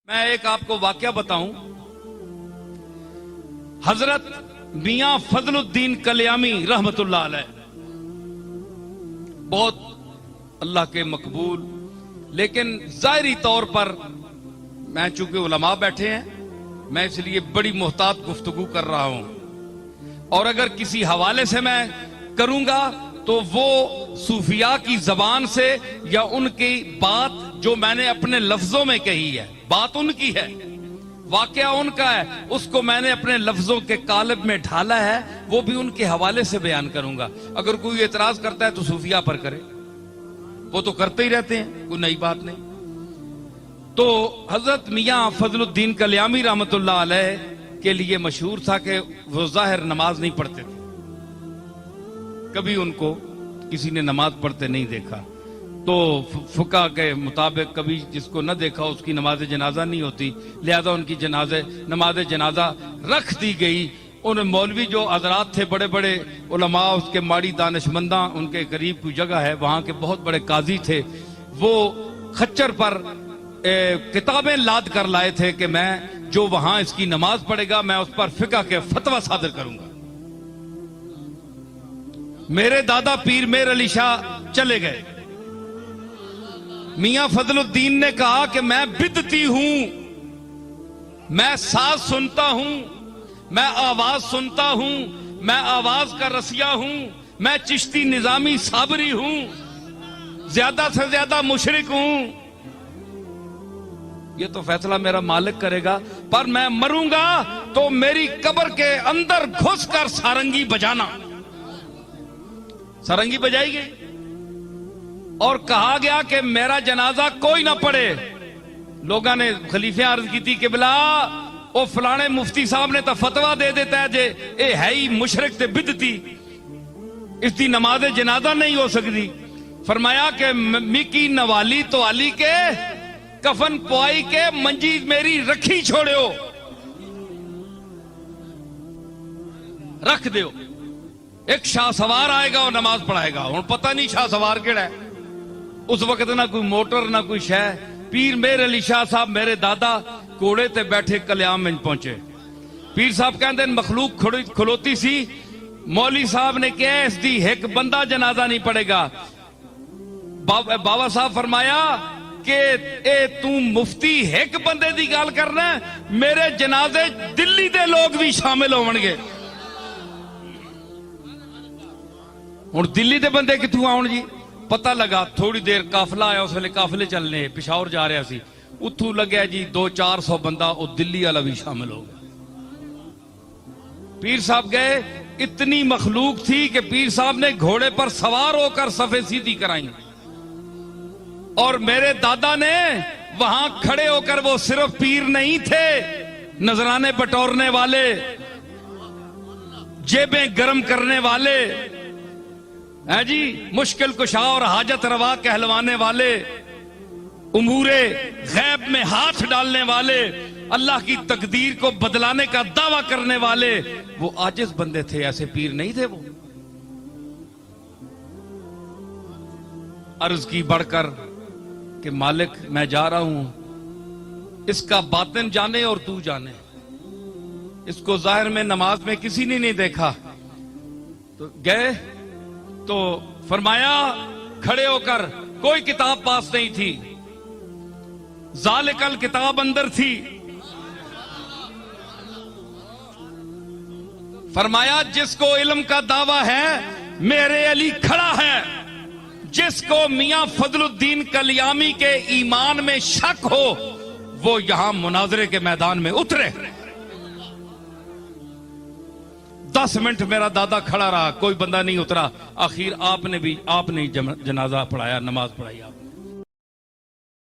मैं एक आपको वाकया बताऊं। हजरत मियां फजलुद्दीन कल्यामी रहमतुल्लाह अलैह बहुत अल्लाह के मकबूल, लेकिन जाहिरी तौर पर मैं चूंकि उलमा बैठे हैं, मैं इसलिए बड़ी मोहतात गुफ्तगू कर रहा हूं, और अगर किसी हवाले से मैं करूंगा तो वो सूफिया की जबान से या उनकी बात जो मैंने अपने लफ्जों में कही है, बात उनकी है, वाकया उनका है, उसको मैंने अपने लफ्जों के कालिब में ढाला है, वो भी उनके हवाले से बयान करूंगा। अगर कोई एतराज करता है तो सूफिया पर करे, वो तो करते ही रहते हैं, कोई नई बात नहीं। तो हजरत मियां फजलुद्दीन कल्यामी रहमतुल्लाह अलैह के लिए मशहूर था कि वो जाहिर नमाज नहीं पढ़ते थे, कभी उनको किसी ने नमाज पढ़ते नहीं देखा। तो फुका के मुताबिक कभी जिसको न देखा उसकी नमाज जनाजा नहीं होती, लिहाजा उनकी नमाज जनाजा रख दी गई। उन मौलवी जो हजरात थे, बड़े बड़े उलमा, उसके माड़ी दानिशमंदा, उनके करीब कोई जगह है, वहां के बहुत बड़े काजी थे, वो खच्चर पर किताबें लाद कर लाए थे कि मैं जो वहां इसकी नमाज पढ़ेगा मैं उस पर फिका के फतवा सादर करूंगा। मेरे दादा पीर मेर अली शाह चले गए। मियां फजलुद्दीन ने कहा कि मैं बिदती हूं, मैं साज सुनता हूं, मैं आवाज सुनता हूं, मैं आवाज का रसिया हूं, मैं चिश्ती निजामी साबरी हूं, ज्यादा से ज्यादा मुशरिक हूं। ये तो फैसला मेरा मालिक करेगा, पर मैं मरूंगा तो मेरी कब्र के अंदर घुसकर सारंगी बजाना। सारंगी बजाई गई और कहा गया कि मेरा जनाजा कोई ना पढ़े। लोगों ने खलीफे अर्ज की थी कि बिला ओ फलाने मुफ्ती साहब ने तो फतवा दे देता है जे ए है ही मुशरिक ते बिदती, इसकी नमाज जनाजा नहीं हो सकती। फरमाया कि मिकी नवाली तो आली के कफन पुआई के मंजी मेरी रखी छोड़ो, रख दो। एक शाह सवार आएगा और नमाज पढ़ाएगा। हूं पता नहीं शाह सवार केड़ा है, उस वक्त ना कोई मोटर ना कोई शह। पीर मेर अली शाह साहब मेरे दादा घोड़े ते बैठे कल्याम में पहुंचे। पीर साहब कहते मखलूक खलोती सी, मौली साहब ने कहा इसकी एक बंदा जनाजा नहीं पड़ेगा। बाबा साहब फरमाया कि ए तू मुफ्ती एक बंदे की गल करना, मेरे जनाजे दिल्ली के लोग भी शामिल होवणगे। हुण दिल्ली के बंदे कित्थों आउण जी? पता लगा थोड़ी देर काफिला आया, उस वेले काफिले चलने पिशावर जा रहा सी, उथों लग्या जी 200-400 बंदा, वो दिल्ली वाला भी शामिल हो गया। पीर साहब गए, इतनी मखलूक थी कि पीर साहब ने घोड़े पर सवार होकर सफे सीधी कराई, और मेरे दादा ने वहां खड़े होकर, वो सिर्फ पीर नहीं थे, नजराने बटोरने वाले, जेबें गर्म करने वाले है जी, मुश्किल कुशा और हाजत रवा कहलवाने वाले, उमूरे गैब में हाथ डालने वाले, अल्लाह की तकदीर को बदलाने का दावा करने वाले, वो आजिज बंदे थे, ऐसे पीर नहीं थे वो। अर्ज की बढ़कर कि मालिक मैं जा रहा हूं, इसका बातिन जाने और तू जाने, इसको जाहिर में नमाज में किसी ने नहीं देखा। तो गए तो फरमाया खड़े होकर, कोई किताब पास नहीं थी, जालिकल किताब अंदर थी। फरमाया जिसको इल्म का दावा है मेरे अली खड़ा है, जिसको मियां फजलुद्दीन कल्यामी के ईमान में शक हो वो यहां मुनाजरे के मैदान में उतरे। 10 मिनट मेरा दादा खड़ा रहा, कोई बंदा नहीं उतरा। आखिर आपने जनाजा पढ़ाया, नमाज पढ़ाई आपने।